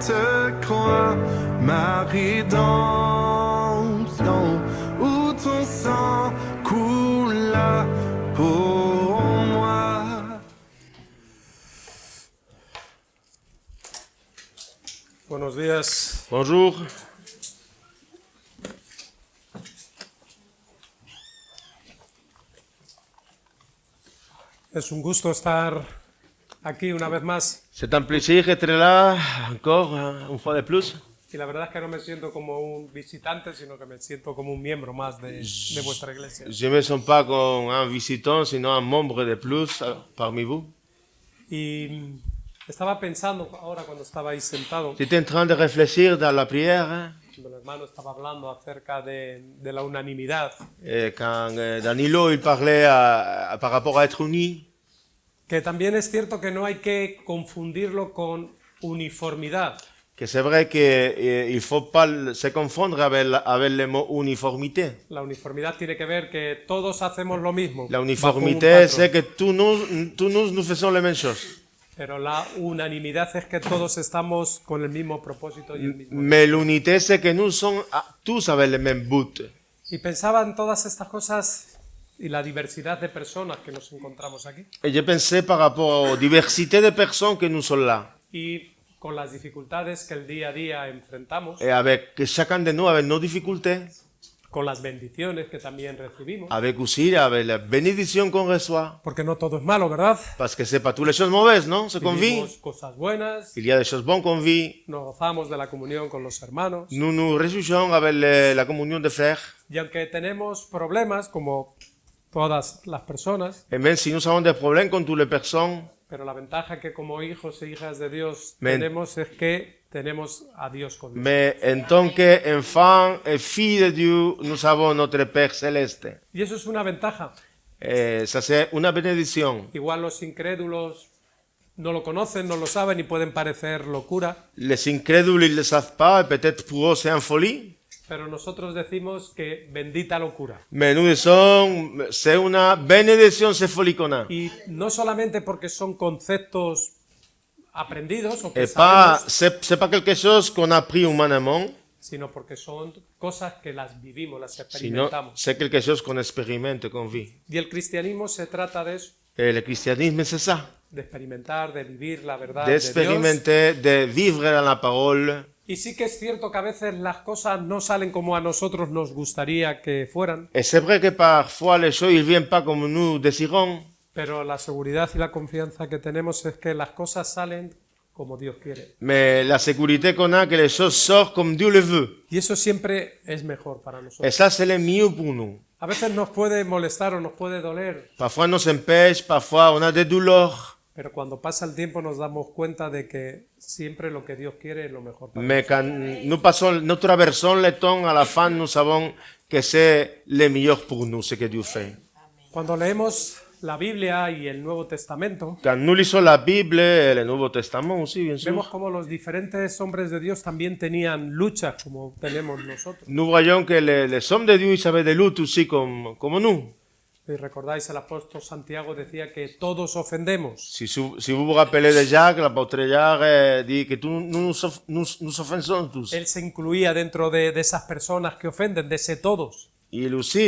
sainte croix, ma rédemption, où ton sang coula pour moi. Buenos días. Bonjour. Es un gusto estar aquí una vez más. C'est un plaisir d'être là encore une fois de plus. Y la verdad es que no me siento como un visitante, sino que me siento como un miembro más de vuestra iglesia. Je ne me sens pas comme un visitant, sinon un membre de plus parmi vous. Y estaba pensando ahora cuando estabais sentados, J'étais en train de réfléchir dans la prière cuando el hermano estaba hablando acerca de la unanimidad, et quand Danilo il parlait par rapport à être uni. que también es cierto que no hay que confundirlo con uniformidad. Que c'est vrai qu'il ne faut pas se confondre avec le mot uniformité. La uniformidad tiene que ver que todos hacemos lo mismo. La bajo un uniformité, patrón. c'est que tous nous faisons les mêmes choses. Pero la unanimidad es que todos estamos con el mismo propósito y el mismo. Mais l'unité, c'est que nous sommes tous avec le même but. Y pensaba en todas estas cosas y la diversidad de personas que nos encontramos aquí. Et je pensais par rapport aux diversités de personnes que nous sommes là. Y con las dificultades que el día a día enfrentamos, Et avec chacun de nous, avec nos difficultés, con las bendiciones que también recibimos, avec aussi avec la bénédiction qu'on reçoit. porque no todo es malo, ¿verdad? Parce que c'est pas toutes les choses mauvaises, non? Ce qu'on vit. Vivimos cosas buenas, Il y a des choses bonnes qu'on vit. nos gozamos de la comunión con los hermanos, Nous nous réjouissons avec la communion des frères. y aunque tenemos problemas como todas las personas, Et même si nous avons des problèmes comme toutes les personnes, pero la ventaja que como hijos e hijas de Dios Men- tenemos es que tenemos a Dios con nosotros. mais en tant qu'enfants et filles de Dieu, nous avons notre Père céleste. Y eso es una ventaja. Et ça, c'est une bénédiction. Igual los incrédulos no lo conocen, no lo saben y pueden parecer locura, Les incrédules, ils ne le savent pas, et peut-être pour eux, c'est une folie. pero nosotros decimos que bendita locura. Mais nous disons, c'est une bénédiction, c'est folie qu'on a. Y no solamente porque son conceptos aprendidos o que Et pas, sabemos, c'est pas quelque chose qu'on a appris humainement, sino porque son cosas que las vivimos, las sinon experimentamos. c'est quelque chose qu'on expérimente, qu'on vit. Y el cristianismo se trata de eso, Et le christianisme, c'est ça. de experimentar, de vivir la verdad de Dios. D'expérimenter, de vivre dans la parole. Y sí que es cierto que a veces las cosas no salen como a nosotros nos gustaría que fueran, Et c'est vrai que parfois les choses ne viennent pas comme nous désirons, pero la seguridad y la confianza que tenemos es que las cosas salen como Dios quiere. mais la sécurité qu'on a, que les choses sortent comme Dieu le veut. Y eso siempre es mejor para Et nosotros. ça, c'est le mieux pour nous. A veces nos puede molestar o nos puede doler, Parfois, nous empêche, parfois, on a des douleurs. pero cuando pasa el tiempo nos damos cuenta de que siempre lo que Dios quiere es lo mejor para Mais quand nous traversons le temps, à la fin, nous savons que c'est le meilleur pour nous, ce que Dieu fait. nosotros. Cuando leemos la Biblia y el Nuevo Testamento, Quand nous lisons la Bible et le Nouveau Testament aussi, bien vemos sûr, cómo los diferentes hombres de Dios también tenían luchas como tenemos nosotros. nous voyons que les hommes de Dieu, ils avaient des luttes aussi comme nous. Y recordáis, el apóstol Santiago decía que todos ofendemos. Si vous vous rappelez de Jacques, l'apôtre Jacques dit que nous offensons tous. Él se incluía dentro de esas personas que ofenden, de ese todos. Il aussi,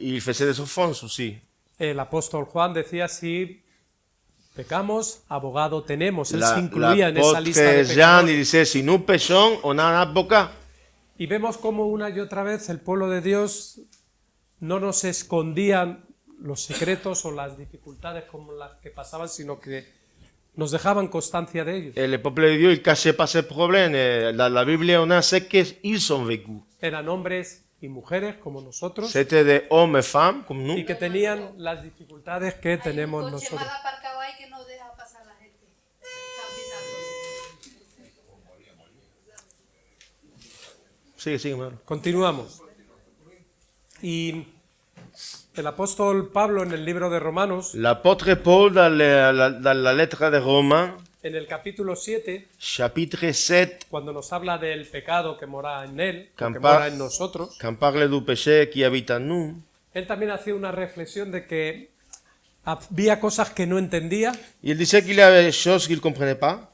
il faisait des offenses aussi. El apóstol Juan decía, si pecamos, abogado tenemos. Él se incluía en esa lista de L'apôtre Jean, il pecadores. disait, si nous péchons, on a un avocat. Y vemos cómo una y otra vez el pueblo de Dios no nos escondían los secretos o las dificultades como las que pasaban, sino que nos dejaban constancia de ellos. Et le peuple de Dieu, il ne cachait pas ses problèmes. Et dans la Bible, on a ce qu'ils ont vécu. Eran hombres y mujeres como nosotros C'était des hommes et femmes comme nous. y que tenían las dificultades que tenemos Hay un coche nosotros. mal aparcado ahí que no deja pasar la gente. Están pitando. Sigue, hermano. Continuamos. Y el apóstol Pablo en el libro de Romanos, L'apôtre Paul, dans la lettre de Romains, en el capítulo 7, chapitre 7, cuando nos habla del pecado que mora en él, o que Campa- mora en nosotros, quand parle du péché qui habite en nous, él también hacía una reflexión de que había cosas que no entendía il disait qu'il y avait des choses qu'il ne comprenait pas.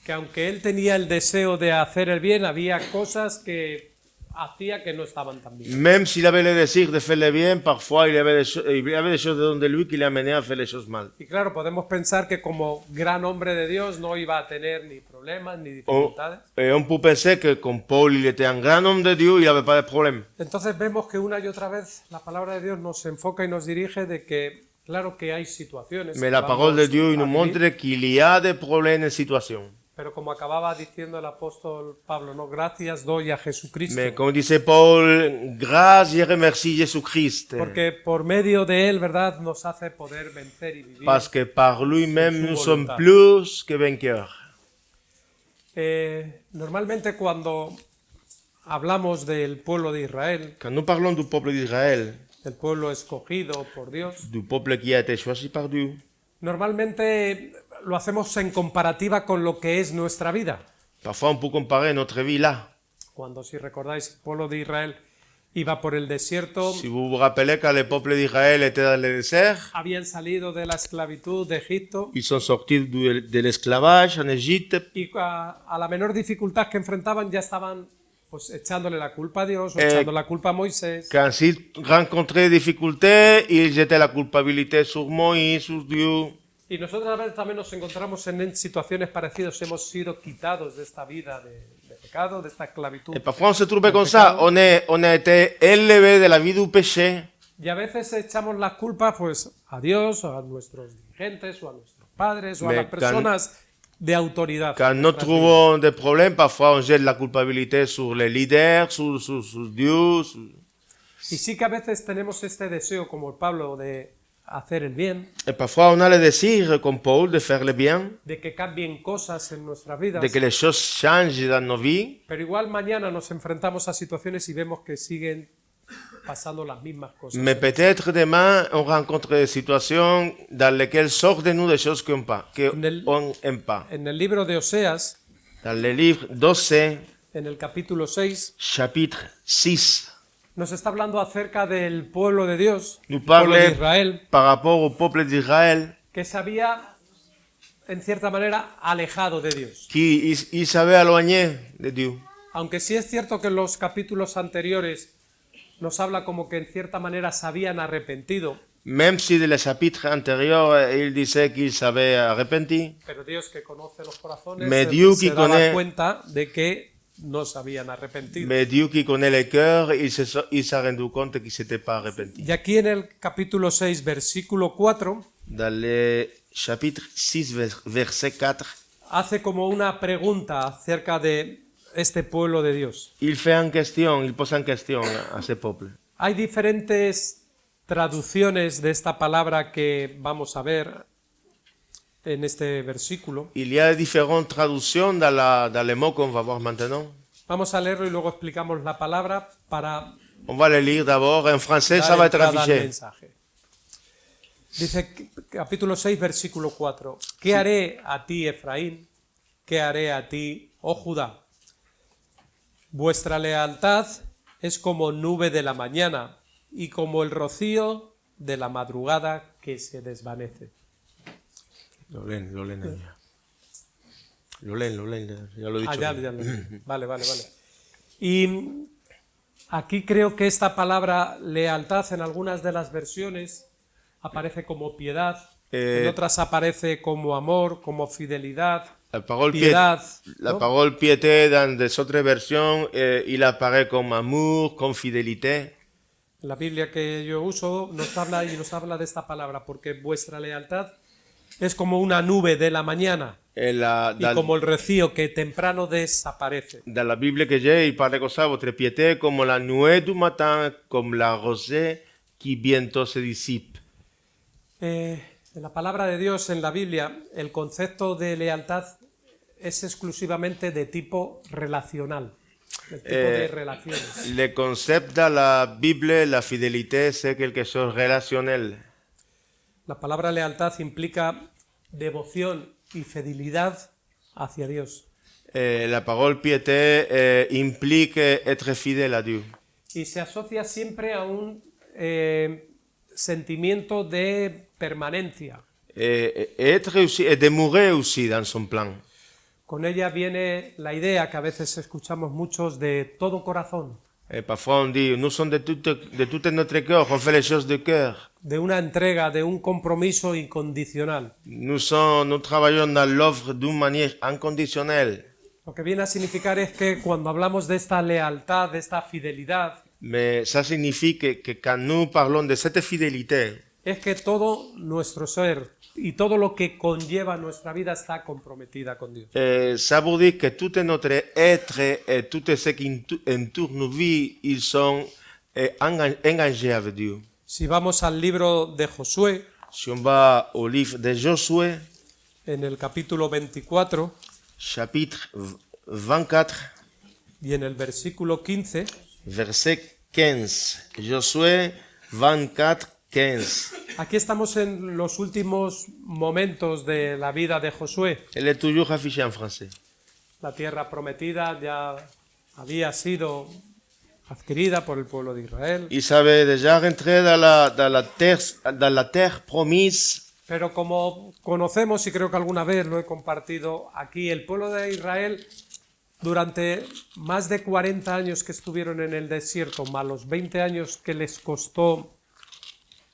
que aunque él tenía el deseo de hacer el bien, había cosas que hacía que no estaban tan bien. Même s'il avait le désir de faire le bien, parfois il y avait des choses dedans de lui qui l'amenaient à faire les choses mal. Y claro, podemos pensar que como gran hombre de Dios no iba a tener ni problemas ni dificultades. Et on peut penser que comme Paul, il était un grand homme de Dieu, il n'avait pas de problème. Entonces vemos que una y otra vez la palabra de Dios nos enfoca y nos dirige de que, claro que hay situaciones. Mais que la vamos parole de Dieu il nous a vivir, montre qu'il y a des problèmes en situation. pero como acababa diciendo el apóstol Pablo, no, gracias doy a Jesucristo, Mais comme disait Paul, grâce et remercie Jésus-Christ. porque por medio de él, ¿verdad?, nos hace poder vencer y vivir. Parce que par lui-même, Su nous sommes voluntad. plus que vainqueurs. Normalmente cuando hablamos del pueblo de Israel, Quand nous parlons du peuple d'Israël, del pueblo escogido por Dios, du peuple qui a été choisi par Dieu, normalmente lo hacemos en comparativa con lo que es nuestra vida. parfois on peut comparer notre vie là. Cuando, si recordáis, el pueblo de Israel iba por el desierto, Si vous vous rappelez, quand le peuple d'Israël était dans le désert, habían salido de la esclavitud de Egipto ils sont sortis de l'esclavage en Égypte. y a la menor dificultad que enfrentaban ya estaban pues echándole la culpa a Dios o echando la culpa a Moisés. Quand ils rencontraient des difficultés, ils jetaient la culpabilité sur Moïse, sur Dieu. Y nosotros a veces también nos encontramos en situaciones parecidas, hemos sido quitados de esta vida de pecado, de esta esclavitud. Et parfois on se trouvait comme ça, on a été élevé de la vie du péché. Y a veces echamos la culpa pues a Dios, o a nuestros dirigentes, o a nuestros padres, o a Mais las personas de autoridad. Quand en nous nuestras vidas. trouvons des problèmes, parfois on jette la culpabilité sur les leaders, sur Dieu. Y sí que a veces tenemos este deseo, como el Pablo, de hacer el bien, Et parfois on a le désir, comme Paul, de faire le bien, de que cambien cosas en nuestras vidas. de que les choses changent dans nos vies. Pero igual mañana nos enfrentamos a situaciones y vemos que siguen pasando las mismas cosas. Mais peut-être demain, on rencontre des situations dans lesquelles sortent de nous des choses qu'on n'aime pas. En el libro de Oseas, Dans le livre d'Osée, en el capítulo 6, chapitre 6, nos está hablando acerca del pueblo de Dios, nous el pueblo de parle Israel, par rapport au peuple d'Israël, que se había, en cierta manera, alejado de Dios. qui il s'avait éloigné de Dieu. Aunque sí es cierto que en los capítulos anteriores nos habla como que en cierta manera se habían arrepentido, Même si dans le chapitre antérieur, il disait qu'il s'avait arrepenti, pero Dios que conoce los corazones Mais se, Dieu se qui daba connaît- cuenta de que no se habían arrepentido. mais Dieu qui connaît les cœurs, il s'est rendu compte qu'il ne s'était pas arrepenti. Y aquí en el capítulo 6, versículo 4, Dans le chapitre 6, verset 4, hace como una pregunta acerca de este pueblo de Dios. il fait en question, il pose en question à ce peuple. Hay diferentes traducciones de esta palabra que vamos a ver en este versículo. Il y a différentes traductions dans les mots qu'on va voir maintenant. Vamos a leerlo y luego explicamos la palabra para On va les lire d'abord. En français, ça dar va être entrada al affiché. mensaje. Dice capítulo 6, versículo 4. ¿Qué haré a ti, Efraín? ¿Qué haré a ti, oh Judá? Vuestra lealtad es como nube de la mañana y como el rocío de la madrugada que se desvanece. Lo leen allá. Lo leen, ya lo he dicho. Ya. Vale. Y aquí creo que esta palabra lealtad en algunas de las versiones aparece como piedad, en otras aparece como amor, como fidelidad, La parole, piedad. la ¿no? parole piété dans des autres versions, il apparaît comme amour, comme fidélité. La Biblia que yo uso nos habla de esta palabra, porque vuestra lealtad es como una nube de la mañana Et y como el rocío que temprano desaparece. dans la Bible que j'ai, il parle comme ça, votre piété comme la nuée du matin, comme la rosée qui bientôt se dissipe. En la palabra de Dios, en la Biblia, el concepto de lealtad es exclusivamente de tipo relacional, del tipo de relaciones. Le concept dans la Bible, la fidélité, c'est quelque chose de relationnel. La palabra lealtad implica devoción y fidelidad hacia Dios. La parole piété implique être fidèle à Dieu. Y se asocia siempre a un sentimiento de permanencia. Être aussi, et demeurer aussi dans son plan. Con ella viene la idea que a veces escuchamos muchos de todo corazón, Et parfois on dit, nous sommes de tout notre cœur, on fait les choses de cœur. de una entrega, de un compromiso incondicional. Nous travaillons dans l'œuvre d'une manière inconditionnelle. Lo que viene a significar es que cuando hablamos de esta lealtad, de esta fidelidad, Mais ça signifie que quand nous parlons de cette fidélité, es que todo nuestro ser y todo lo que conlleva nuestra vida está comprometida con Dios. ça veut dire que tout notre être et tout ce qui entoure nos vies, ils sont engagés avec Dieu. Si vamos al libro de Josué, Si on va au livre de Josué, en el capítulo 24 chapitre 24, y en el versículo 15, verset 15. Josué 24, 15. aquí estamos en los últimos momentos de la vida de Josué. Elle est toujours affichée en français. La tierra prometida ya había sido adquirida por el pueblo de Israel, Ils avaient déjà rentré dans la terre promise. pero como conocemos, y creo que alguna vez lo he compartido aquí, el pueblo de Israel durante más de 40 años que estuvieron en el desierto, más los 20 años que les costó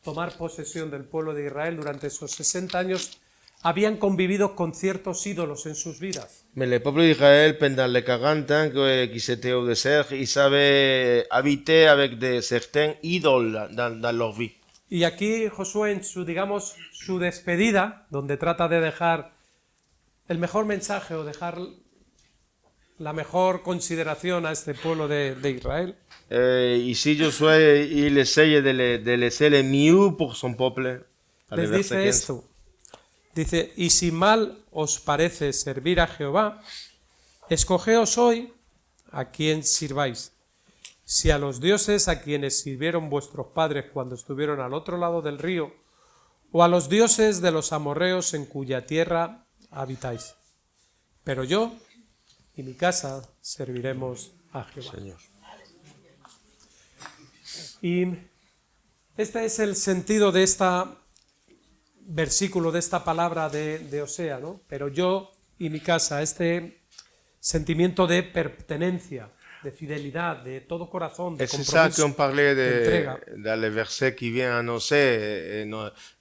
tomar posesión del pueblo de Israel, durante esos 60 años habían convivido con ciertos ídolos en sus vidas. Mais le peuple d'Israël, pendant les 40 ans qu'ils étaient au désert, ils avaient habité avec certains idoles dans leur vie. Y aquí Josué, en su, digamos, su despedida, donde trata de dejar el mejor mensaje o dejar la mejor consideración a este pueblo de Israel, Ici, Josué, il essaye de laisser le mieux pour son peuple. les dice esto. Dice, y si mal os parece servir a Jehová, escogeos hoy a quien sirváis. Si a los dioses a quienes sirvieron vuestros padres cuando estuvieron al otro lado del río, o a los dioses de los amorreos en cuya tierra habitáis. Pero yo y mi casa serviremos a Jehová. Señor. Y este es el sentido de esta versículo, de esta palabra de Osea, ¿no? Pero yo y mi casa, este sentimiento de pertenencia, de fidelidad, de todo corazón, de Et c'est ça compromiso, qu'on parlait d'entrega. dans le verset qui vient annoncer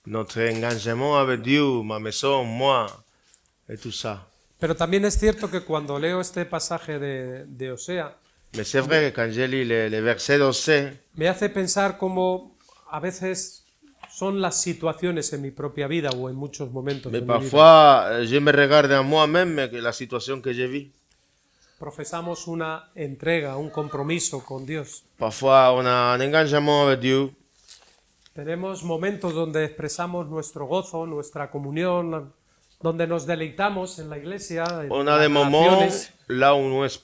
notre engagement avec Dieu, ma maison, moi, et tout ça. Pero también es cierto que cuando leo este pasaje de Osea, Mais c'est vrai que quand je lis les versets d'Osée, me hace pensar cómo a veces son las situaciones en mi propia vida o en muchos momentos de mais mi vida. parfois je me regarde en moi-même la situation que je vis. Profesamos una entrega, un compromiso con Dios. Parfois on a un engagement avec Dieu. Tenemos momentos donde expresamos nuestro gozo, nuestra comunión, donde nos deleitamos en la iglesia, en On a las des moments relaciones, là où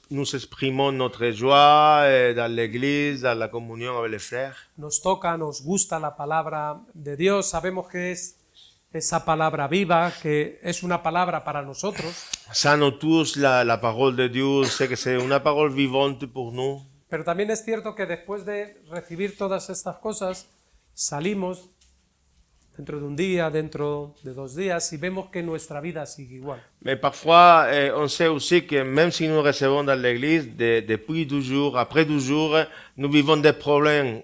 nous exprimons notre joie dans l'église, dans la communion avec les frères. nos toca, nos gusta la palabra de Dios, sabemos que es esa palabra viva, que es una palabra para nosotros, Ça nous touche la parole de Dieu, c'est que c'est une parole vivante pour nous. pero también es cierto que después de recibir todas estas cosas, salimos dentro de un día, dentro de 2 días, y vemos que nuestra vida sigue igual. Mais parfois, on sait aussi que même si nous recevons dans l'église, depuis 12 jours, après 12 jours, nous vivons des problèmes.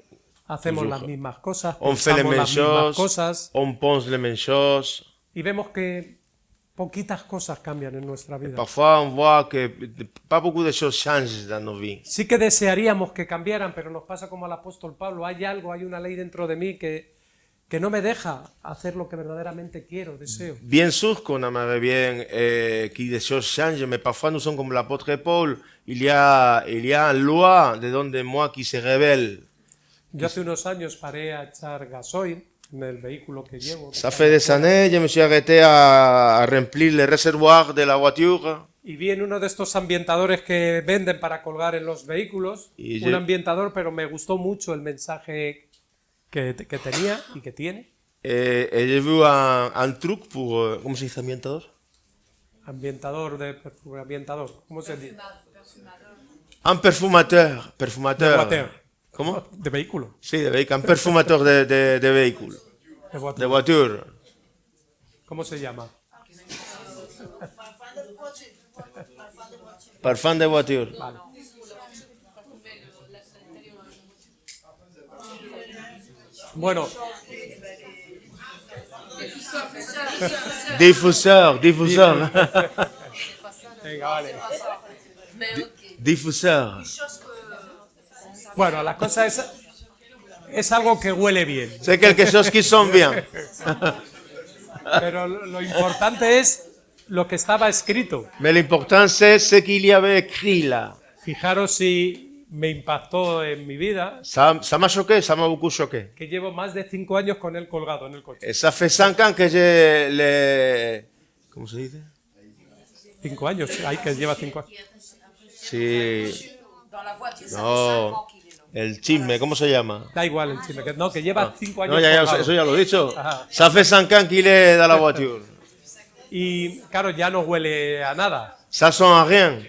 Hacemos Toujours. las mismas cosas, On fait les pensamos mêmes las mismas choses, cosas, on pense les mêmes choses. y vemos que poquitas cosas cambian en nuestra vida. Parfois, on voit que pas beaucoup de choses changent dans nos vies. Sí que desearíamos que cambiaran, pero nos pasa como al apóstol Pablo, hay algo, hay una ley dentro de mí que no me deja hacer lo que verdaderamente quiero, deseo. Bien sûr qu'on aimerait bien que des choses changent, mais parfois nous sommes comme l'apôtre Paul. Il y a une loi dedans de moi qui se rebelle. Yo hace unos años paré a echar gasoil en el vehículo que llevo Ça fait des années, je me suis arrêté à remplir les réservoirs de la voiture. y vi en uno de estos ambientadores que venden para colgar en los vehículos, Y un yo- ambientador, pero me gustó mucho el mensaje que tenía y que tiene. Et j'ai vu un truc pour... comment se dice ambientador? Ambientador de perfume, ambientador, ¿cómo se dice? Un perfumateur. De Perfumateur. water. Comment? De vehículo. Sí, de véhicule. Un perfumateur de véhicule. De water. De voiture. ¿Cómo se llama? Parfum de voiture. Bueno, Diffuseur, diffuseur. venga, vale. Diffuseur. Bueno, la cosa es algo que huele bien. C'est quelque chose qui sent bien. Pero lo importante es lo que estaba escrito. Mais l'important, c'est ce qu'il y avait écrit là. Fijaros si me impactó en mi vida Ça m'a choqué, ça m'a beaucoup choqué. que llevo más de 5 años con él colgado en el coche. Et ça fait 5 ans que j'ai les... Comment se dit? 5 años, hay que lleva 5 años. Sí. Dans la voiture, ça fait 5 No, ans qu'il est là. el chisme, ¿cómo se llama? Da igual el chisme, que lleva 5 años No, ya, colgado. eso ya lo he dicho. Ajá. Ça fait 5 ans qu'il est dans la voiture. Y claro, ya no huele a nada. Ça sent à rien.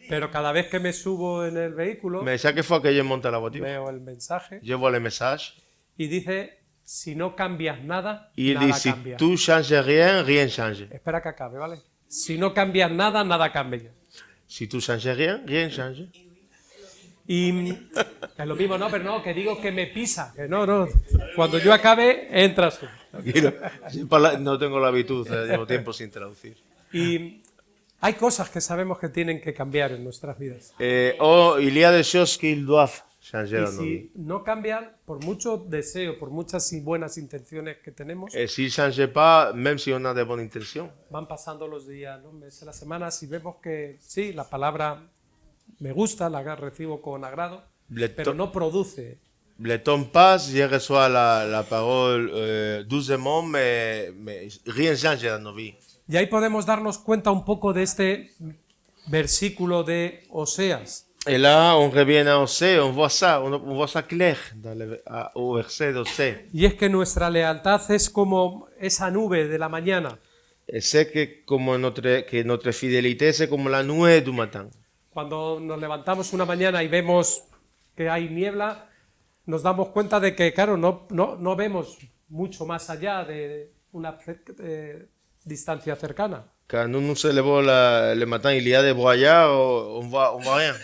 Pero cada vez que me subo en el vehículo, Mais chaque fois que je monte à la voiture, veo el mensaje je vois les messages. y dice, si no cambias nada, Il nada dit, si cambia. tu changes rien, rien change. Espera que acabe, ¿vale? Si no cambias nada, nada cambia. Si tu changes rien, rien change. Y es lo mismo, no, pero no, que digo que me pisa, que no, no. Cuando yo acabe, entras tú. Tranquilo. No tengo la habitud, llevo tiempo sin traducir. Y hay cosas que sabemos que tienen que cambiar en nuestras vidas. Il y a des choses qu'ils doivent changer Y dans nos vies. si no cambian, por mucho deseo, por muchas buenas intenciones que tenemos, Et s'ils ne changent pas, même si on a de bonnes intentions, van pasando los días, los meses, las semanas y vemos que sí, la palabra me gusta, la recibo con agrado, le, pero to- no produce. le temps passe, je reçois la parole doucement, mais rien ne change dans nos vies. Y ahí podemos darnos cuenta un poco de este versículo de Oseas. Et là, on revient à Osée, on voit ça clair au verset d'Osée. Y es que nuestra lealtad es como esa nube de la mañana. Et c'est que notre fidélité, c'est comme la nuée du matin. Cuando nos levantamos una mañana y vemos que hay niebla, nos damos cuenta de que, claro, no vemos mucho más allá de una distancia cercana. Quand nous nous élevons le matin, il y a des brouillards, on voit rien.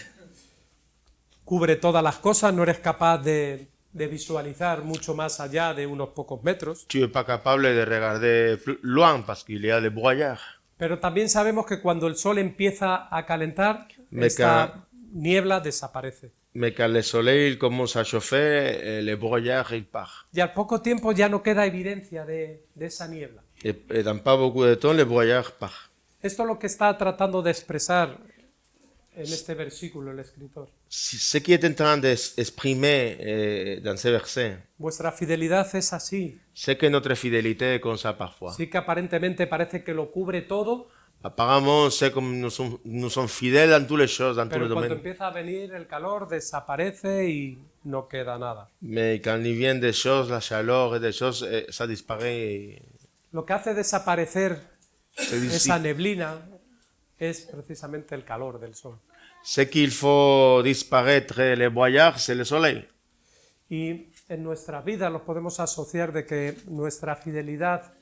Cubre todas las cosas, no eres capaz de visualizar mucho más allá de unos pocos metros. Tu n'es pas capable de regarder plus loin parce qu'il y a des brouillards. Pero también sabemos que cuando el sol empieza a calentar, Me esta niebla desaparece. Mais quand le soleil commence à chauffer, les brouillards, ils partent. Y al poco tiempo ya no queda evidencia de esa niebla. Et dans pas beaucoup de temps, les brouillards partent. Esto es lo que está tratando de expresar en este versículo el escritor. Ce qui est en train d'exprimer dans ce verset, Vuestra fidelidad es así. c'est que notre fidélité est comme ça parfois. Sí que aparentemente parece que lo cubre todo, Apparemment, c'est comme nous sommes fidèles dans toutes les choses, dans tous les pero cuando domaines. empieza a venir el calor desaparece y no queda nada. Mais quand il vient des choses, la chaleur et des choses, ça disparaît. Lo que hace desaparecer Se esa dissipe. neblina es precisamente el calor del sol. Ce qu'il faut disparaître, les brouillards, c'est le soleil. Y en nuestra vida los podemos asociar de que nuestra fidelidad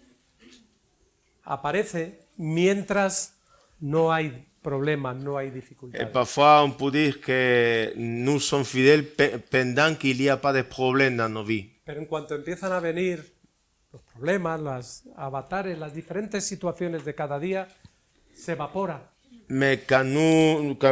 aparece mientras no hay problemas, no hay Et dificultades. parfois, on peut dire que nous sommes fidèles pendant qu'il n'y a pas de problème dans nos vies. Pero en cuanto empiezan a venir los problemas, los avatares, las diferentes situaciones de cada día, se evapora. Mais quand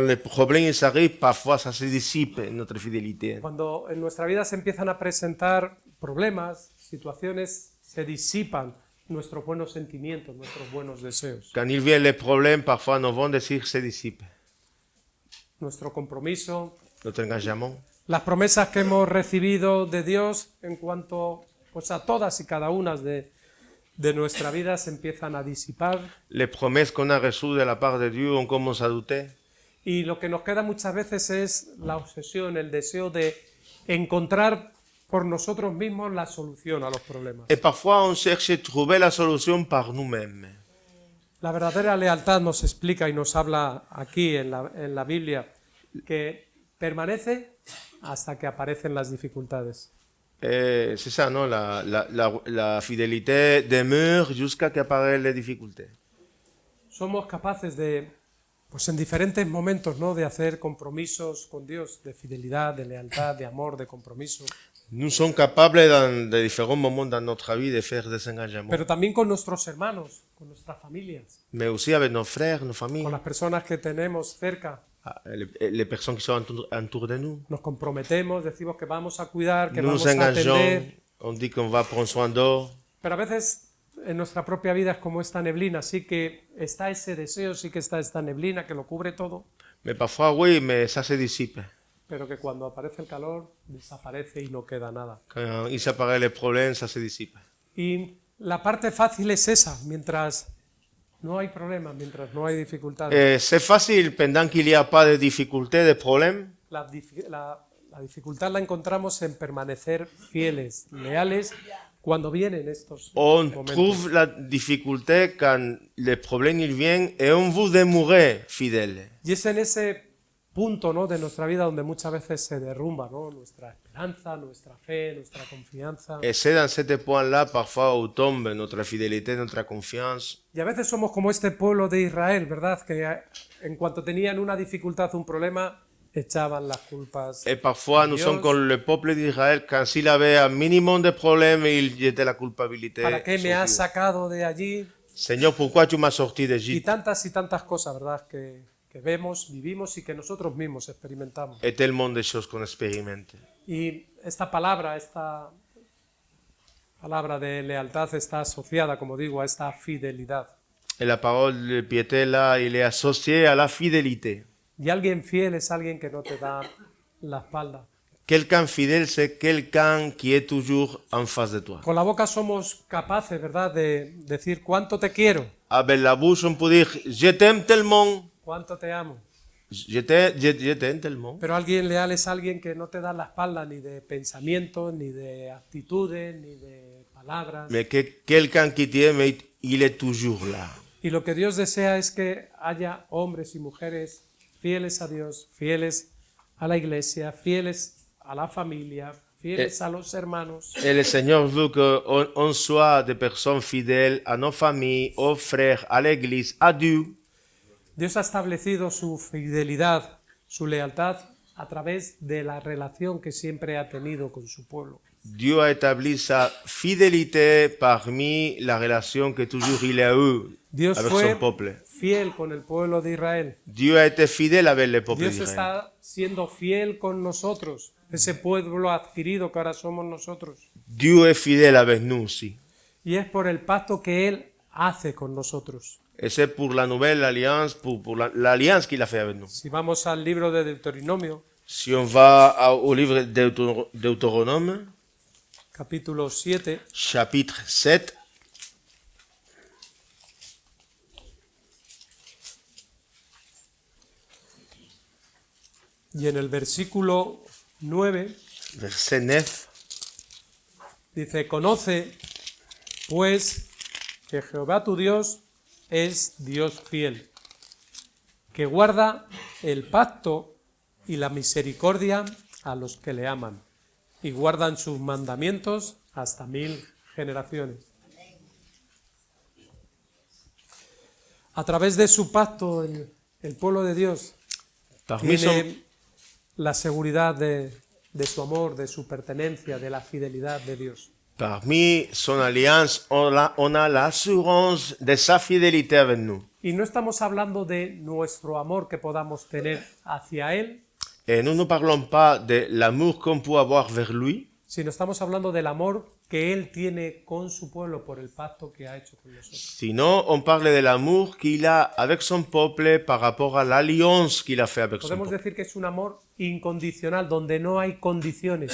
les problèmes ils arrivent, parfois ça se dissipe, notre fidélité. Cuando en nuestra vida se empiezan a presentar problemas, situaciones, se disipan nuestros buenos sentimientos, nuestros buenos deseos. Quand il vient les problèmes, parfois nos bons désirs se dissipent. Nuestro compromiso, Notre engagement, las promesas que hemos recibido de Dios en cuanto pues, a todas y cada una de nuestra vida se empiezan a disipar les promesses qu'on a reçues de la part de Dieu, on commence à douter. y lo que nos queda muchas veces es la obsesión, el deseo de encontrar por nosotros mismos la solución a los problemas. Et parfois, on cherche à trouver la solution par nous-mêmes. La verdadera lealtad nos explica y nos habla aquí en la Biblia que permanece hasta que aparecen las dificultades. C'est ça, non? La fidélité demeure jusqu'à qu'apparaissent les difficultés. somos capaces de, pues en diferentes momentos, ¿no?, de hacer compromisos con Dios, de fidelidad, de lealtad, de amor, de compromiso, Nous sommes capables, dans de différents moments dans notre vie, de faire des engagements. pero también con nuestros hermanos, con nuestras familias, Mais aussi avec nos frères, nos familles, con las personas que tenemos cerca. les personnes qui sont autour de nous. Nos comprometemos, decimos que vamos a cuidar, que Nous nous vamos a engageons, atender, on dit qu'on va prendre soin d'eux. pero a veces en nuestra propia vida es como esta neblina, sí que está ese deseo, sí que está esta neblina que lo cubre todo, Mais parfois, oui, mais ça se dissipe. pero que cuando aparece el calor desaparece y no queda nada. Quand il s'apparaît les problèmes, ça se dissipe. Y la parte fácil es esa, mientras no hay problemas, mientras no hay dificultades. C'est facile, pendant qu'il n'y a pas de difficultés, de problèmes, La dificultad la encontramos en permanecer fieles, leales, cuando vienen estos on momentos. trouve la difficulté quand les problèmes ils viennent et on vous demeurer fidèle. Y es en ese punto, ¿no?, de nuestra vida donde muchas veces se derrumba, ¿no?, nuestra esperanza, nuestra fe, nuestra confianza. Et c'est dans ce point-là, parfois, où tombe notre fidélité, notre confiance. Y a veces somos como este pueblo de Israel, ¿verdad?, que en cuanto tenían una dificultad, un problema, echaban las culpas. Et parfois, nous Dios. sommes comme le peuple d'Israël, quand s'il avait un minimum de problèmes, il jetait la culpabilité. ¿Para qué me sur has Dieu. sacado de allí? Seigneur, pourquoi tu m'as sorti Y d'Égypte? tantas cosas, ¿verdad?, que vemos, vivimos y que nosotros mismos experimentamos. Et tellement de choses qu'on expérimente. Y esta palabra de lealtad está asociada, como digo, a esta fidelidad. Et la parole de piété, là, il est associé à la fidélité. Y alguien fiel es alguien que no te da la espalda. Quelqu'un fidèle, c'est quelqu'un qui est toujours en face de toi. Con la boca somos capaces, ¿verdad?, de decir cuánto te quiero, Avec la bouche, on peut dire je t'aime tellement, cuánto te amo. je t'aime tellement. Pero alguien leal es alguien que no te da la espalda ni de pensamientos, ni de actitudes, ni de palabras. Mais que quelqu'un qui t'aime, il est toujours là. Y lo que Dios desea es que haya hombres y mujeres fieles a Dios, fieles a la iglesia, fieles a la familia, fieles a los hermanos. Et le Seigneur veut qu'on soit des personnes fidèles à nos familles, aux frères, à l'Église, à Dieu. Dios ha establecido su fidelidad, su lealtad a través de la relación que siempre ha tenido con su pueblo. Dieu a établi sa fidélité parmi la relation que toujours il a eue Dios avec fue son peuple. fiel con el pueblo de Israel. Dieu a été fidèle avec le peuple Dios d'Israël. está siendo fiel con nosotros, ese pueblo adquirido que ahora somos nosotros. Dieu est fidèle avec nous aussi. Y es por el pacto que Él hace con nosotros. Et c'est pour la nouvelle alliance, pour l'alliance qu'il a fait avec nous. Si vamos al libro de Deuteronomio, Si on va au livre Deutéronome, capítulo 7, chapitre 7, y en el versículo 9, verset 9, dice, conoce pues que Jehová tu Dios es Dios fiel, que guarda el pacto y la misericordia a los que le aman y guardan sus mandamientos hasta 1000 generaciones. A través de su pacto, el pueblo de Dios parmi son, tiene la seguridad de su amor, de su pertenencia, de la fidelidad de Dios. parmi son alliance, on a l'assurance de sa fidélité avec nous. Y no estamos hablando de nuestro amor que podamos tener hacia Él, Et nous ne parlons pas de l'amour qu'on peut avoir vers lui, sino estamos hablando del amor que Él tiene con su pueblo por el pacto que ha hecho con nosotros. sinon on parle de l'amour qu'il a avec son peuple par rapport à l'alliance qu'il a fait avec son Podemos peuple. decir que es un amor incondicional, donde no hay condiciones.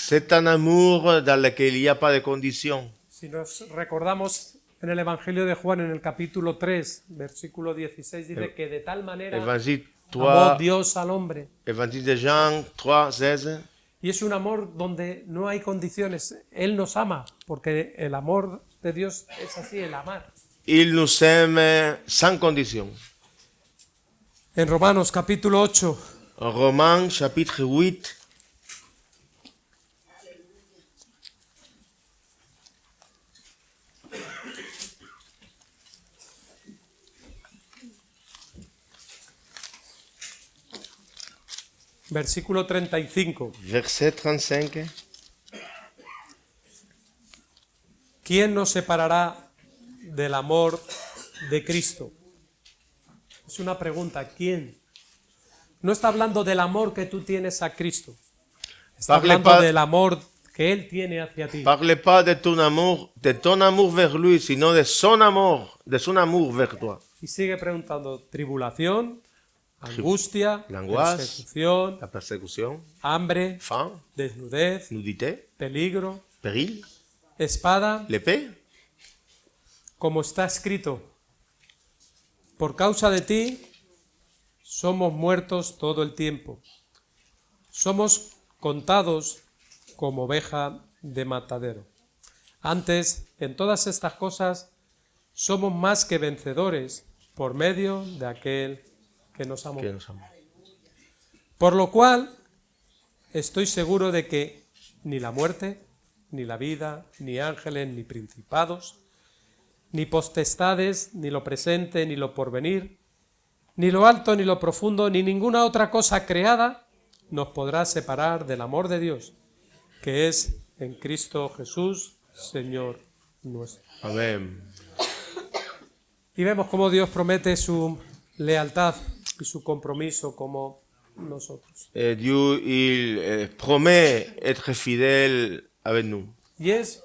C'est un amour dans lequel il n'y a pas de conditions. Si nos recordamos en el Evangelio de Juan, en el capítulo 3, versículo 16, dice que de tal manera Évangile amó 3, Dios al hombre. Évangile de Jean 3, 16. Y es un amor donde no hay condiciones. Él nos ama, porque el amor de Dios es así, el amar. Il nous aime sans condition. En Romanos capítulo 8, Romains chapitre 8, versículo 35. verset 35. ¿Quién nos separará del amor de Cristo? Es una pregunta, ¿quién? No está hablando del amor que tú tienes a Cristo. Está Parle hablando pas- del amor que Él tiene hacia ti. Parle pas de ton amour vers lui, sino de son amour vers toi. Y sigue preguntando, tribulación, angustia, L'angoisse, persecución, la persécution, hambre, faim, desnudez, nudité, peligro, péril, espada, l'épée. como está escrito, por causa de ti somos muertos todo el tiempo. Somos contados como oveja de matadero. Antes, en todas estas cosas, somos más que vencedores por medio de aquel que nos amó. Que nos amó. Por lo cual, estoy seguro de que ni la muerte, ni la vida, ni ángeles, ni principados, ni potestades, ni lo presente, ni lo porvenir, ni lo alto, ni lo profundo, ni ninguna otra cosa creada nos podrá separar del amor de Dios, que es en Cristo Jesús, Señor nuestro. Amen. Y vemos cómo Dios promete su lealtad y su compromiso como nosotros. Dieu, il promet être fidèle avec nous. Y es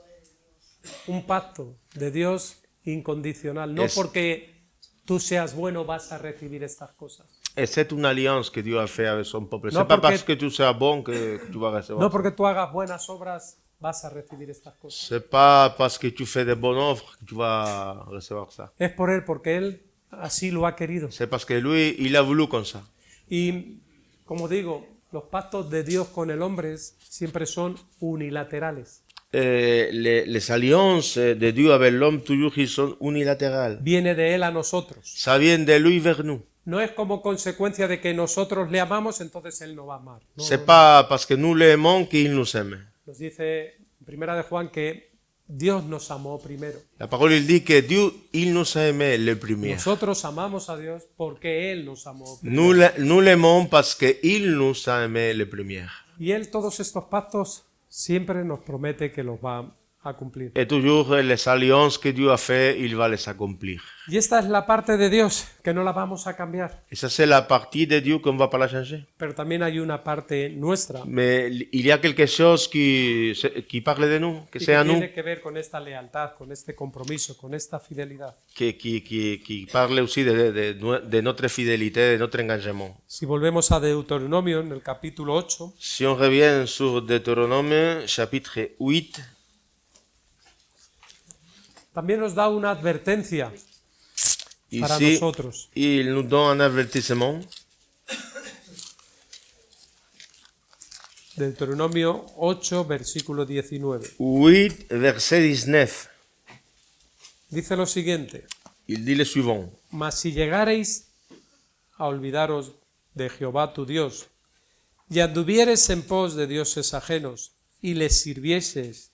un pacto de Dios incondicional, no Es- porque tú seas bueno vas a recibir estas cosas. Et c'est une alliance que Dieu a fait avec son peuple. Non, C'est pas porque- parce que tu seras bon que tu vas recevoir. No porque tú hagas buenas obras vas a recibir estas cosas. C'est pas parce que tu fais de bonnes œuvres que tu vas recevoir ça. Es por Él, porque Él así lo ha querido. C'est parce que lui, il a voulu comme ça. Y, como digo, los pactos de Dios con el hombre siempre son unilaterales. Les alliances de Dieu avec l'homme, toujours, ils sont unilatérales. Viene de Él a nosotros. Ça vient de lui vers nous. No es como consecuencia de que nosotros le amamos, entonces Él no va a amar. No, C'est no, pas parce que nous l'aimons qu'il nous aime. Nos dice en Primera de Juan que Dios nos amó primero. La parole, il dit que Dieu, il nous a aimés le premier. Nosotros amamos a Dios porque Él nos amó primero. Nous l'aimons parce qu'il nous a aimés le premier. Y Él todos estos pactos siempre nos promete que los va a cumplir. Et toujours, les alliances que Dieu a fait, il va les accomplir. Y esta es la parte de Dios que no la vamos a cambiar. Et ça, c'est la partie de Dieu qu'on ne va pas la changer. Pero también hay una parte nuestra Mais il y a quelque chose qui parle de nous, que y c'est que à nous, tiene que ver con esta lealtad, con este compromiso, con esta fidelidad. qui parle aussi de notre fidélité, de notre engagement. Si volvemos a Deuteronomio en el capítulo 8, Si on revient sur Deutéronome, chapitre 8, también nos da una advertencia para ici, nosotros. il nous donne un avertissement. Deuteronomio 8, versículo 19. 8, verset 19. Dice lo siguiente: Il dit le suivant. Mas si llegareis a olvidaros de Jehová tu Dios, y anduvieres en pos de dioses ajenos, y les sirvieses,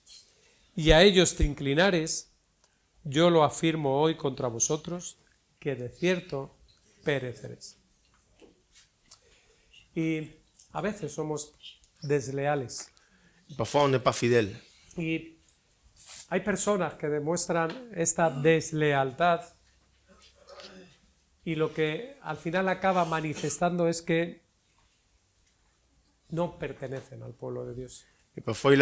y a ellos te inclinares, yo lo afirmo hoy contra vosotros, que de cierto pereceréis. Y a veces somos desleales. Parfois, on n'est pas fidèle. Y hay personas que demuestran esta deslealtad y lo que al final acaba manifestando es que no pertenecen al pueblo de Dios. Et parfois,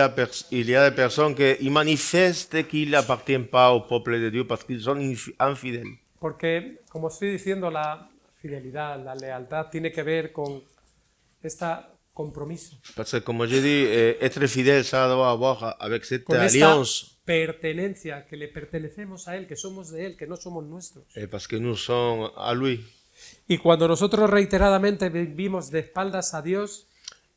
il y a des personnes qui manifestent qu'ils n'appartiennent pas au peuple de Dieu parce qu'ils sont infidèles. Porque, como estoy diciendo, la fidelidad, la lealtad tiene que ver con este compromiso, Parce que, comme je dis, être fidèle, ça doit avoir avec cette con esta alliance. pertenencia, que le pertenecemos a Él, que somos de Él, que no somos nuestros. Parce que nous sommes à lui. Y cuando nosotros reiteradamente vivimos de espaldas a Dios,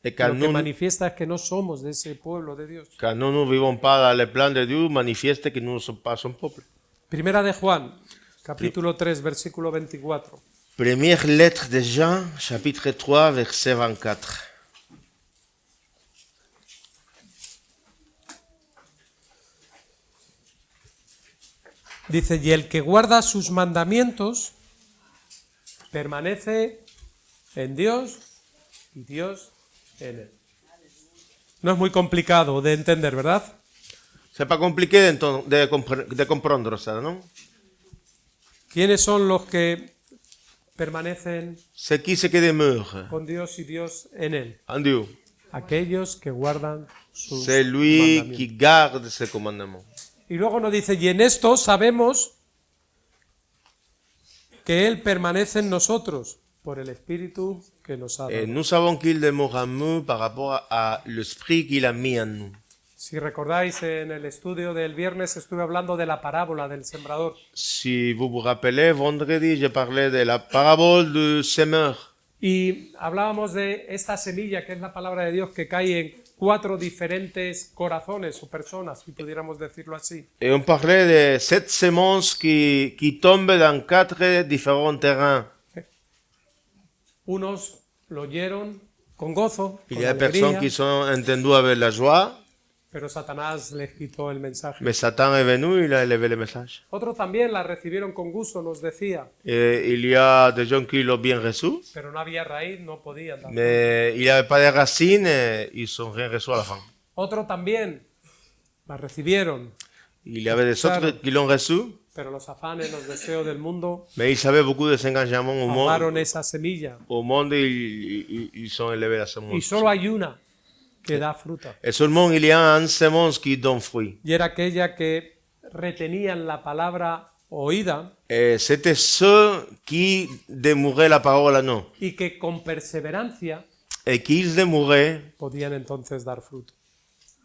Et quand lo que nous, manifiesta es que no somos de ese pueblo de Dios. quand nous ne vivons pas dans le plan de Dieu, manifeste que nous ne sommes pas son peuple. Primera de Juan, capítulo 3, versículo 24. Première lettre de Jean, chapitre 3, verset 24. Dice, y el que guarda sus mandamientos permanece en Dios y Dios en Él. No es muy complicado de entender, ¿verdad? C'est pas compliqué de comprendre ça, non? ¿Quiénes son los que permanecen C'est qui ce qui demeure con Dios y Dios en Él? en Dieu? Aquellos que guardan sus C'est lui mandamientos. qui garde ses commandements. Y luego nos dice, y en esto sabemos que Él permanece en nosotros por el Espíritu que nos ha Et dado. nous savons qu'il demeure en nous par rapport à l'esprit qu'il a mis en nous. Si recordáis, en el estudio del viernes estuve hablando de la parábola del sembrador. Si vous vous rappelez, vendredi, j'ai parlé de la parabole du semeur. Y hablábamos de esta semilla, que es la palabra de Dios, que cae en 4 diferentes corazones o personas, si pudiéramos decirlo así. Et on parlait de cette semence qui tombe dans 4 différents terrains. Unos lo oyeron con gozo, Il con y a des personnes alegría, qui sont entendues avec la joie, pero Satanás les quitó el mensaje. mais Satan est venu, il a élevé le message. Otros también la recibieron con gusto, nos decía, Et il y a des gens qui l'ont bien reçu, pero no había raíz, no podían dar. mais il n'y avait pas de racines et ils sont rien reçus à la fin. Otros también la recibieron, Il y avait des autres qui l'ont reçu, pero los afanes, los deseos del mundo mais ils avaient beaucoup de engagements ahogaron esa semilla. au monde et ils ont élevé la Y semence. solo hay una que da fruta. Et seulement il y a une semence qui donne fruit. Y era aquella que retenían la palabra oída Et c'était ceux qui demeuraient la parole à nous. y que con perseverancia Et qu'ils demeuraient podían entonces dar fruto.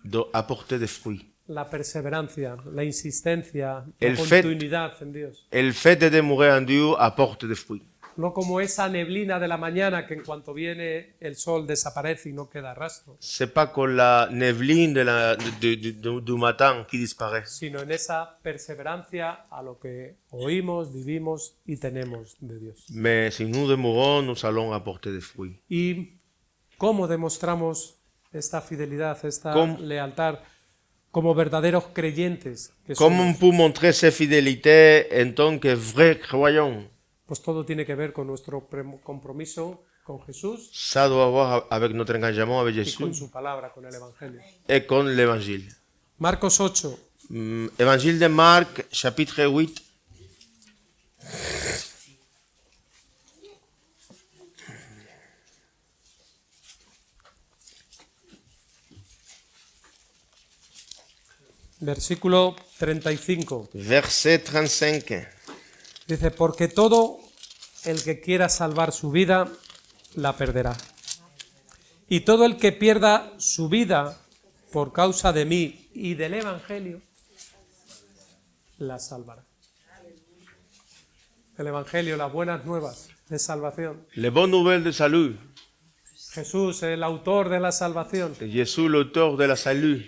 d'apporter des fruits. La perseverancia, la insistencia, la El fet- continuidad en Dios. Et le fait de demeurer en Dieu apporte des fruits. No como esa neblina de la mañana que en cuanto viene el sol desaparece y no queda rastro, C'est pas comme la néveline du matin qui disparaît. sino en esa perseverancia a lo que oímos, vivimos y tenemos de Dios. Mais si nous demeurons, nous allons apporter des fruits. ¿Y cómo demostramos esta fidelidad, esta ¿Cómo? lealtad como verdaderos creyentes que Comment on somos? peut montrer cette fidélité en tant que vrai croyant? Pues todo tiene que ver con nuestro compromiso con Jesús Ça doit avoir avec notre engagement avec y Jésus con su palabra, con el Evangelio. et con l'évangile. Marcos 8, Évangile de Marc, chapitre 8. versículo 35. Verset 35. Dice, porque todo el que quiera salvar su vida, la perderá. Y todo el que pierda su vida por causa de mí y del Evangelio, la salvará. El Evangelio, las buenas nuevas de salvación. Les bonnes nouvelles de salut. Jesús, el autor de la salvación. Jésus, l'auteur de la salut.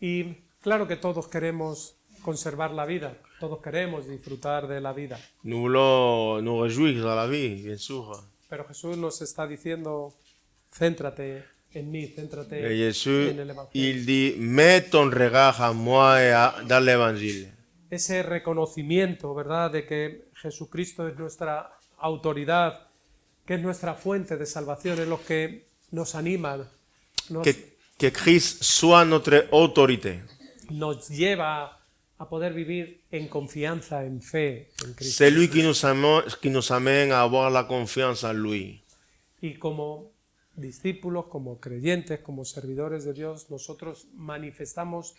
Y claro que todos queremos conservar la vida, todos queremos disfrutar de la vida. Nous voulons nous réjouir dans la vie, bien sûr. Pero Jesús nos está diciendo, céntrate en mí, céntrate Et Jésus, en el Evangelio. il dit, mets ton regard à moi et dans l'évangile. Ese reconocimiento, ¿verdad?, de que Jesucristo es nuestra autoridad, que es nuestra fuente de salvación, es lo que nos anima, Que Christ soit notre autorité. nos lleva a poder vivir en confianza, en fe en Cristo. C'est lui qui nous amène à avoir la confiance en lui. Y como discípulos, como creyentes, como servidores de Dios, nosotros manifestamos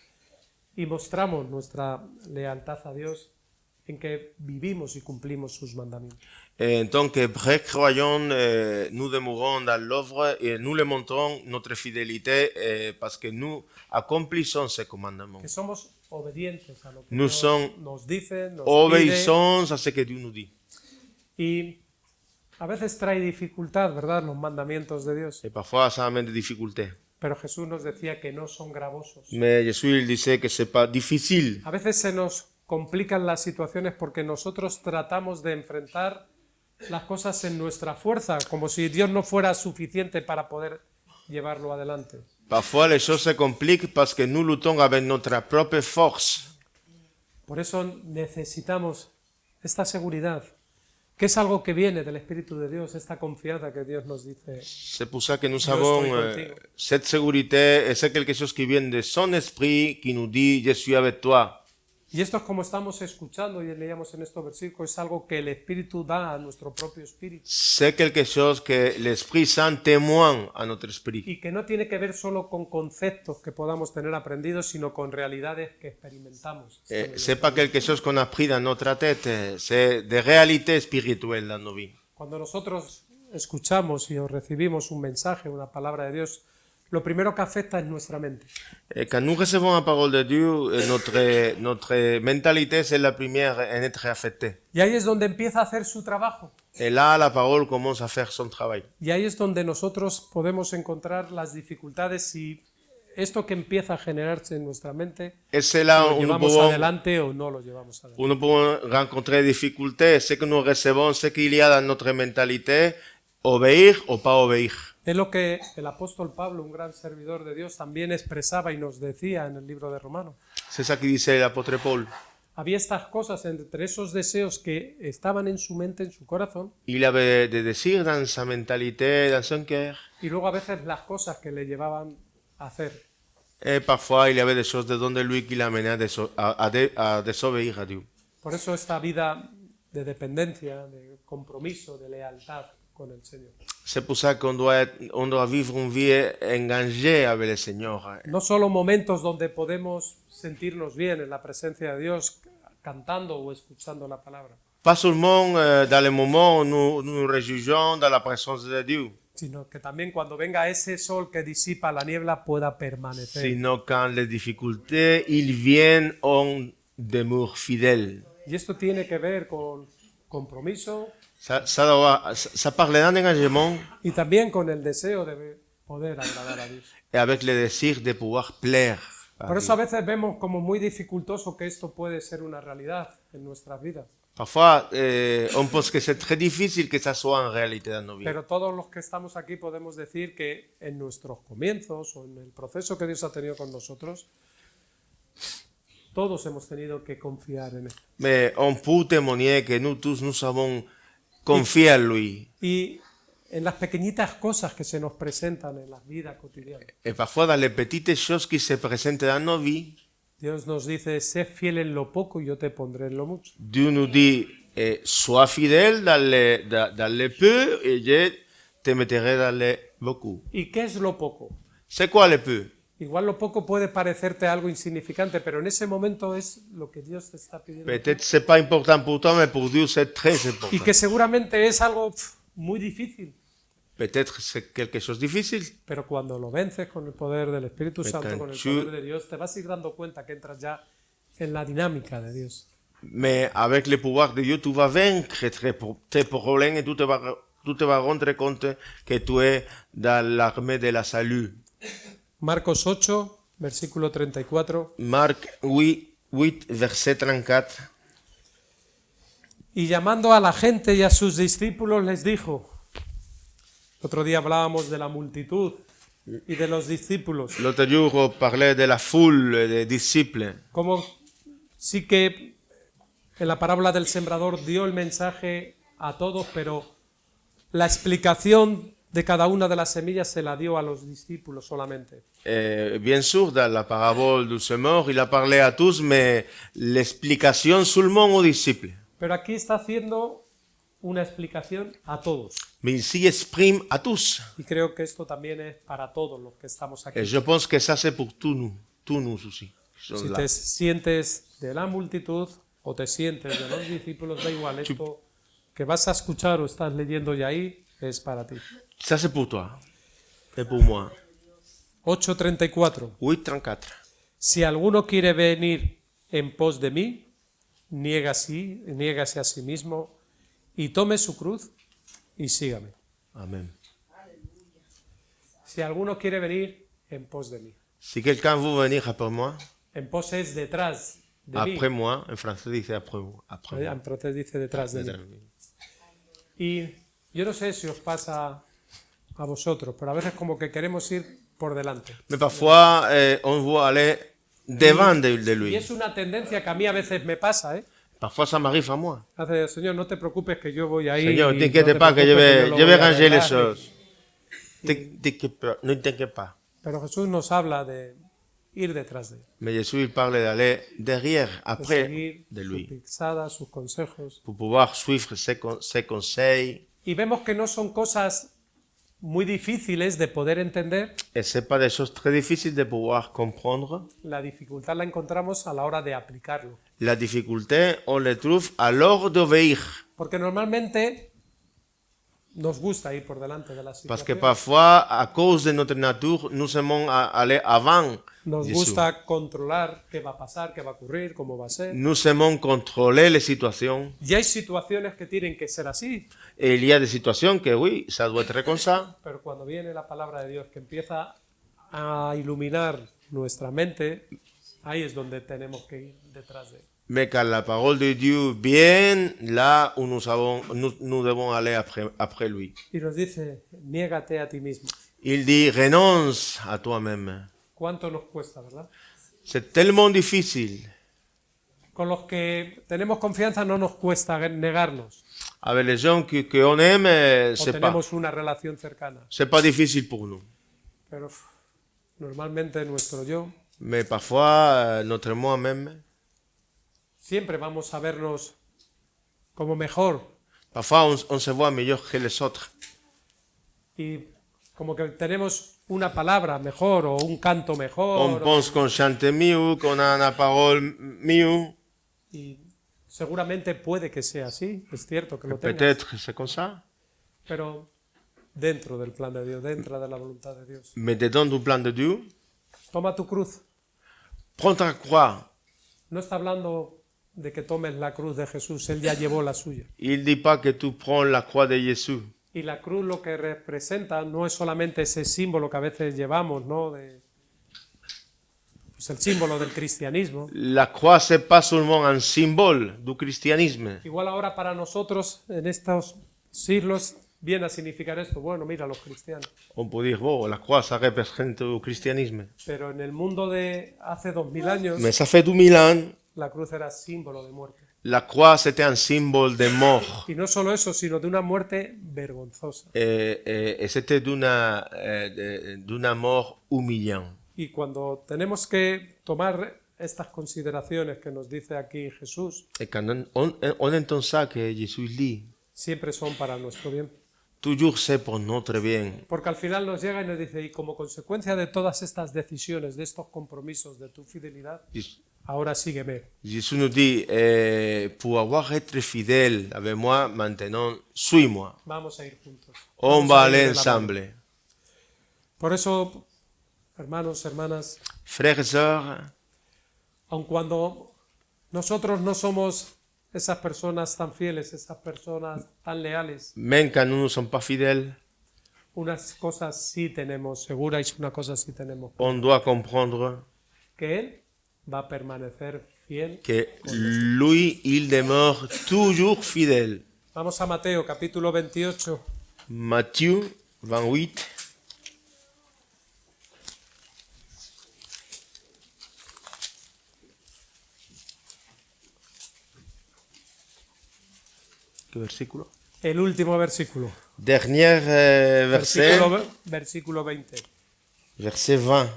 y mostramos nuestra lealtad a Dios en que vivimos y cumplimos sus mandamientos. Et en tant que vrais croyants, nous demeurons dans l'œuvre et nous le montrons notre fidélité parce que nous accomplissons ces commandements. Que somos obedientes a lo que Nous Dios sommes nos dice, nos pide, Obéissons à ce que Dieu nous dit. y a veces trae dificultad, ¿verdad?, los mandamientos de Dios, Et parfois, ça amène des difficultés. pero Jesús nos decía que no son gravosos. Mais Jésus, il disait que c'est pas difficile. A veces se nos complican las situaciones porque nosotros tratamos de enfrentar las cosas en nuestra fuerza, como si Dios no fuera suficiente para poder llevarlo adelante. Parfois, les choses se compliquent parce que nous luttons avec notre propre force. Por eso necesitamos esta seguridad, que es algo que viene del Espíritu de Dios, esta confianza que Dios nos dice. C'est pour ça que nous Yo avons estoy contigo. cette sécurité et c'est quelque chose qui vient de son esprit qui nous dit je suis avec toi. Y esto es como estamos escuchando y leíamos en estos versículos, es algo que el Espíritu da a nuestro propio espíritu C'est quelque chose que l'Esprit Saint témoigne à notre esprit. y que no tiene que ver solo con conceptos que podamos tener aprendidos, sino con realidades que experimentamos. C'est pas quelque chose qu'on a pris dans notre tête, c'est des réalités spirituelles dans nos vies. Cuando nosotros escuchamos y recibimos un mensaje, una palabra de Dios, lo primero que afecta es nuestra mente. Et quand nous recevons la parole de Dieu, notre mentalité, c'est la première à être affectée. Y ahí es donde empieza a hacer su trabajo. Et là, la parole commence à faire son travail. Y ahí es donde nosotros podemos encontrar las dificultades y esto que empieza a generarse en nuestra mente, Et c'est là lo où nous llevamos pouvons, adelante o no lo llevamos adelante. où nous pouvons rencontrer des difficultés. Ce que nous recevons, ce qu'il y a dans notre mentalité, obéir ou pas obéir. Es lo que el apóstol Pablo, un gran servidor de Dios, también expresaba y nos decía en el libro de Romanos. C'est ça que disait l'apôtre Paul. Había estas cosas entre esos deseos que estaban en su mente, en su corazón, Il avait des désirs dans sa mentalité, dans son cœur. y luego a veces las cosas que le llevaban a hacer. Et parfois, il y avait des choses dedans de lui qui l'amenaient à désobéir à Dieu. Por eso esta vida de dependencia, de compromiso, de lealtad con el Señor. C'est pour ça qu'on doit vivre une vie engagée avec le Seigneur. No solo momentos donde podemos sentirnos bien en la presencia de Dios cantando o escuchando la palabra, Pas seulement dans les moments où nous nous réjouissons dans la présence de Dieu, sino que también cuando venga ese sol que disipa la niebla pueda permanecer. sinon quand les difficultés, ils viennent, on demeure fidèle. Y esto tiene que ver con compromiso Ça parle d'un engagement y también con el deseo de poder agradar a Dios. et avec le désir de pouvoir plaire. à Por Dieu. eso a veces vemos como muy dificultoso que esto puede ser una realidad en nuestras vidas. Parfois, on pense que c'est très difficile que ça soit en réalité dans nos vies. Pero todos los que estamos aquí podemos decir que en nuestros comienzos o en el proceso que Dios ha tenido con nosotros, todos hemos tenido que confiar en Él. Mais on peut témoigner que nous tous, nous savons confier en lui. Y en las pequeñitas cosas que se nos presentan en la vida cotidiana, Et parfois, dans les petites choses qui se présentent dans nos vies, Dios nos dice, sé fiel en lo poco y yo te pondré en lo mucho. Dieu nous dit, sois fidèle dans les peu et je te mettrai dans les beaucoup. ¿Y qué es lo poco? C'est quoi le peu? Igual lo poco puede parecerte algo insignificante, pero en ese momento es lo que Dios te está pidiendo. Peut-être c'est pas important pour toi, mais pour Dieu c'est très Y important. que seguramente es algo muy difícil, Peut-être c'est quelque chose de difficile, pero cuando lo vences con el poder del Espíritu Santo, quand con el tu- poder de Dios, te vas a ir dando cuenta que entras ya en la dinámica de Dios. mais avec le pouvoir de Dieu, tu vas vaincre tes problèmes et tu te vas rendre compte que tu es dans l'armée de la salut. Marcos 8, versículo 34. Marc 8, verset 34. Y llamando a la gente y a sus discípulos les dijo, otro día hablábamos de la multitud y de los discípulos, L'autre jour, on parlait de la foule des disciples. como sí que en la parábola del sembrador dio el mensaje a todos, pero la explicación de cada una de las semillas se la dio a los discípulos solamente. Bien sûr, dans la parabole du semeur, il a parlé à tous, mais l'explication seulement aux disciples. Pero aquí está haciendo una explicación a todos. Mais ici, il exprime à tous. Y creo que esto también es para todos los que estamos aquí. Et je pense que ça, c'est pour tous nous aussi. qui sommes Si là. te sientes de la multitud o te sientes de los discípulos, da igual, esto que vas a escuchar o estás leyendo ya ahí es para ti. Ça, c'est pour toi. Et pour moi. 8:34. 8.34. Si alguno quiere venir en pos de mí, niégase a sí mismo y tome su cruz y sígame. Amen. Si alguno quiere venir en pos de mí. Si quelqu'un veut venir après moi, En pos es detrás de mí. après moi, en français, dice après moi. Après moi. Entonces dice detrás de mí. Y yo no sé si os pasa a vosotros, pero a veces como que queremos ir por delante. Mais parfois, on veut aller devant de Y lui. es una tendencia que a mí a veces me pasa, ¿eh? Parfois, ça m'arrive à moi. Hace, Señor, no te preocupes que yo voy ahí. Seigneur, y t'inquiète no te pas que preocupes que je lo vais voy a ranger les arreglar". choses. Ne t'inquiète pas. Pero Jesús nos habla de ir detrás de él, Mais Jésus, il parle d'aller derrière, de après seguir de sus lui, pisadas, sus consejos. pour pouvoir suivre ses conseils. Y vemos que no son cosas muy difíciles de poder entender. Et ce n'est pas des choses très difficiles de pouvoir comprendre. La dificultad la encontramos a la hora de aplicarlo. La difficulté, on le trouve alors d'obéir. Porque normalmente nos gusta ir por delante de las Parce que situaciones. parfois, à cause de notre nature, nous aimons aller avant Nos Jésus. gusta controlar qué va a pasar, qué va a ocurrir, cómo va a ser. Nous aimons contrôler les situations. Y hay situaciones que tienen que ser así, Et il y a des situations que oui, ça doit être comme ça. pero cuando viene la palabra de Dios que empieza a iluminar nuestra mente, ahí es donde tenemos que ir detrás de él. Mais quand la parole de Dieu vient, là où nous devons aller après lui. Y nos dice, niégate a ti mismo. Il dit, renonce à toi-même. ¿Cuánto nos cuesta, verdad? C'est tellement difficile. Con los que tenemos confianza no nos cuesta negarnos, Avec les gens qu'on aime, o c'est pas, tenemos una relación cercana. c'est pas difficile pour nous. Pero normalmente nuestro yo, Mais parfois, notre moi-même, siempre vamos a vernos como mejor parfois on se voit meilleur que les autres. y como que tenemos una palabra mejor o un canto On mejor pense qu'on chante mieux, qu'on a una parole mieux. y seguramente puede que sea así, es cierto que lo tengas, Peut-être c'est comme ça. pero dentro del plan de Dios, dentro de la voluntad de Dios. Mais dedans du plan de Dieu, Toma tu cruz. prends ta croix. No está hablando de que tomes la cruz de Jesús, Él ya llevó la suya. Il ne dit pas que tu prends la croix de Jésus. Y la cruz lo que representa no es solamente ese símbolo que a veces llevamos, ¿no? Pues el símbolo del cristianismo. La croix, c'est pas seulement un symbole du christianisme. Igual ahora para nosotros, en estos siglos, viene a significar esto. Bueno, mira, los cristianos. On peut dire, bon, la croix, ça représente le christianisme. Pero en el mundo de hace 2000 años, Mais ça fait 2000 ans, la cruz era símbolo de muerte. la croix, c'était un symbole de mort. Y no solo eso, sino de una muerte vergonzosa. Et c'était d'une mort humiliante. Y cuando tenemos que tomar estas consideraciones que nos dice aquí Jesús, Et quand on entend ça que Jésus dit, siempre son para nuestro bien. toujours c'est pour notre bien. Porque al final nos llega y nos dice, y como consecuencia de todas estas decisiones, de estos compromisos, de tu fidelidad, ahora sígueme. Jésus nous dit, pour avoir été fidèle avec moi, maintenant, suis-moi. Vamos a ir juntos. On Vamos va a ir aller de la mano. ensemble. Por eso, hermanos, hermanas, Frères et sœurs, aun cuando nosotros no somos esas personas tan fieles, esas personas tan leales, même quand nous ne sommes pas fidèles, unas cosas sí tenemos seguras y una cosa sí tenemos, on doit comprendre que Él va a permanecer fiel. que lui, il demeure toujours fidèle. Vamos a Mateo capítulo 28. Matthieu 28, ¿qué versículo? El último versículo. Dernier verset, Versículo 20. verset 20.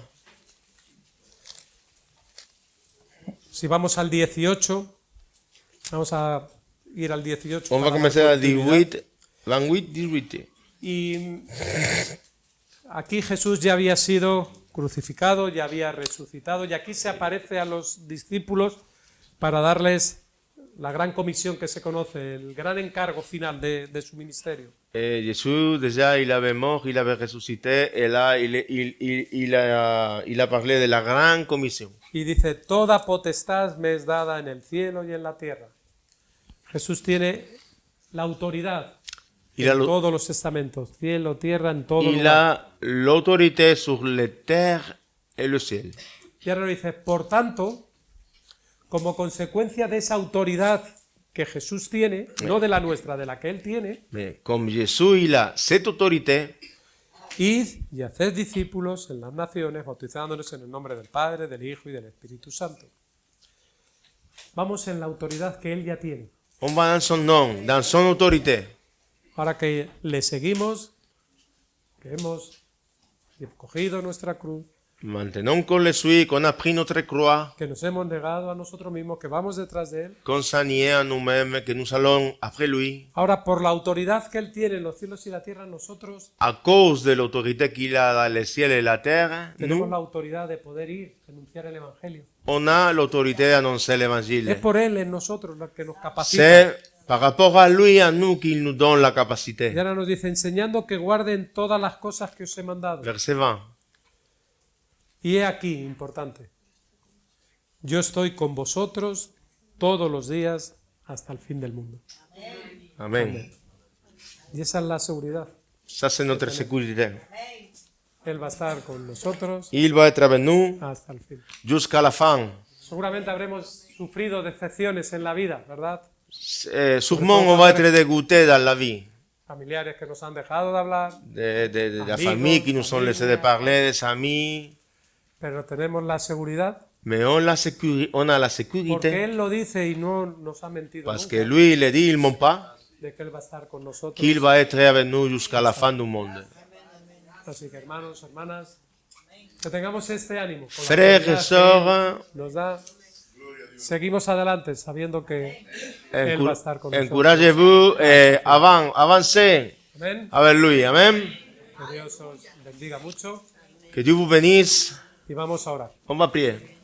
Si vamos al 18, vamos a ir al 18. On va para commencer dar à continuidad. 28, 18. Y aquí Jesús ya había sido crucificado, ya había resucitado, y aquí se aparece a los discípulos para darles la gran comisión que se conoce, el gran encargo final de su ministerio. Et Jésus, déjà, il avait mort, il avait ressuscité, et là, il a parlé de la grande commission. Y dice, toda potestad me es dada en el cielo y en la tierra. Jesús tiene la autoridad Il a en lo- todos los estamentos, cielo, tierra, en todo Il lugar. a l'autorité sur la terre et le ciel. Y ahora dice, por tanto, como consecuencia de esa autoridad que Jesús tiene, no de la nuestra, de la que Él tiene, Mais comme Jésus, il a cette autorité, id y haced discípulos en las naciones, bautizándonos en el nombre del Padre, del Hijo y del Espíritu Santo. vamos en la autoridad que Él ya tiene. On va dans son nom, dans son autorité. Ahora que le seguimos, que hemos cogido nuestra cruz, Maintenant qu'on le suit, qu'on a pris notre croix, que nos hemos negado a nosotros mismos, que vamos detrás de Él. qu'on s'en y est à nous-mêmes, que nous allons après lui, Ahora, por la autoridad que Él tiene en los cielos y la tierra, nosotros à cause de l'autorité qu'il a dans les ciels et la terre, tenemos nous, la autoridad de poder ir, denunciar el Evangelio. on a l'autorité d'annoncer l'évangile. Es por Él en nosotros lo que nos capacita. C'est par rapport à lui, à nous, qu'il nous donne la Y capacité. ahora nos dice, enseñando que guarden todas las cosas que os he mandado. Verset 20. Y he aquí, importante, yo estoy con vosotros todos los días hasta el fin del mundo. Amen. Y esa es la seguridad. Ça, c'est notre sécurité. Él va a estar con nosotros Il va être avec nous hasta el fin. jusqu'à la fin. Seguramente habremos sufrido decepciones en la vida, ¿verdad? Sûrement, on va être dégoûté dans la vie. Familiares que nos han dejado de hablar, De la Amigos, famille qui nous ont laissé de parler, des amis. pero tenemos la seguridad Mais on a la porque sécurité Él lo dice y no nos ha mentido parce nunca, que lui, il a dit, il ment pas, de que Él va a estar con nosotros. qu'il va être avec nous jusqu'à la fin du monde. Así que hermanos, hermanas, que tengamos este ánimo. Con la Frères et autoridad sœurs, que nos da, seguimos adelante sabiendo que Él va a estar con nosotros. encouragez-vous et avancez Amén. avec lui. Amen. Que Dios os bendiga mucho Que Dieu vous bénisse. y vamos a orar. On va prier.